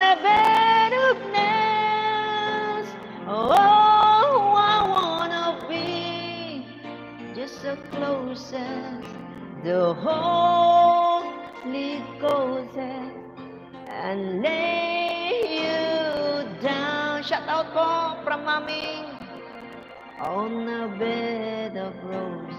a bed of nails. Oh, I wanna be just so close as the Holy Ghost and lay you down. Shout out po from Mami on a bed of roses.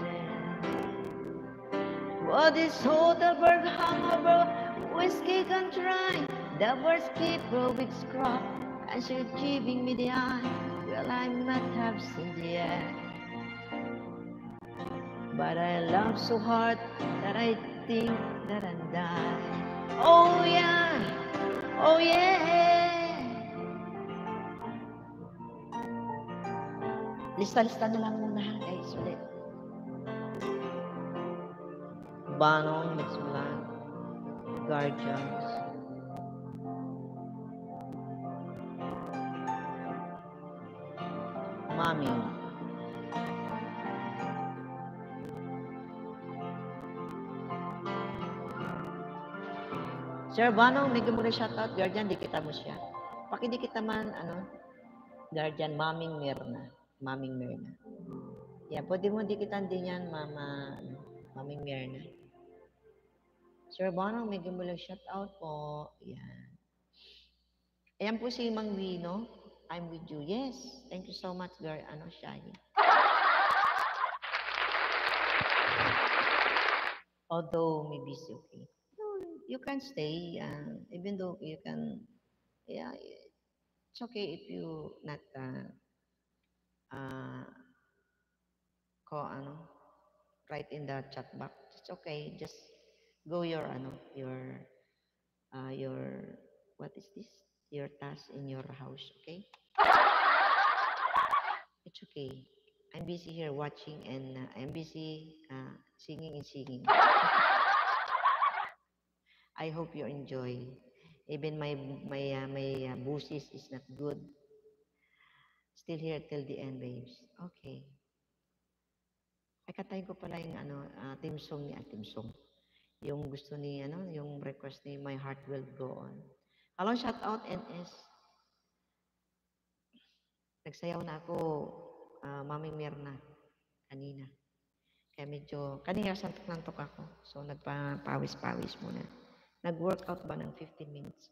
What is Soderbergh hangover? Whiskey can try. The birds keep with scrap, and she's giving me the eye. Well, I might have seen the air, but I love so hard that I think that I'm dying. Oh yeah, oh yeah. Lista-lista na lang muna ha, guys, ulit. Banong Mitsman, Guardians. Mami. Sir Banong, may gumula shoutout, Guardian, di kita mo siya. Pakidi kita man, Guardian, Maming Mirna. Maming Mirna. Yeah, pwede mo di kita din yan, Maming Mirna. Sir Banong, may gumula shoutout po. Yan. Ayan po si Mang Wino. I'm with you. Yes, thank you so much, Shaggy. Although maybe it's okay. You can stay, even though you can, yeah, it's okay if you not write in the chat box. It's okay. Just go your what is this? Your task in your house, okay? It's okay. I'm busy here watching and I'm busy singing and singing. I hope you enjoy. Even my voices is not good. Still here till the end, babes. Okay. Ay, katayin ko pala yung team song ni team song. Yung gusto ni, yung request ni My Heart Will Go On. Hello, shout out, NS. Nagsayaw na ako, Mami Mirna, kanina. Kaya medyo, kanina santok-nantok ako. So, nagpapawis-pawis muna. Nag-workout ba ng 15 minutes?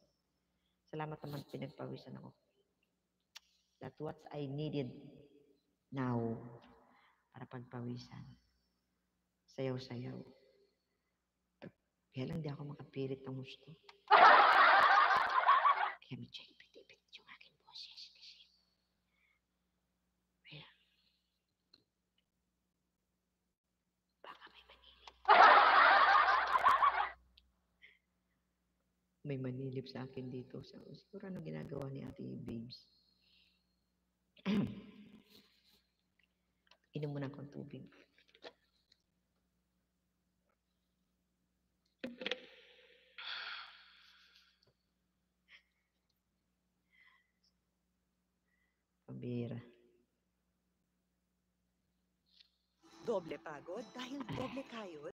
Salamat naman, pinagpawisan ako. That's what I needed now para pagpawisan. Sayaw-sayaw. Kaya lang di ako makapilit ng gusto. Kaya medyo ipit-ipit yung aking boses kasi. Kaya, baka may manilip. May manilip sa akin dito. So, siguro ano ginagawa ni Ate Babes. Inom muna akong tubig. Pambira. Doble pagod dahil doble kayod.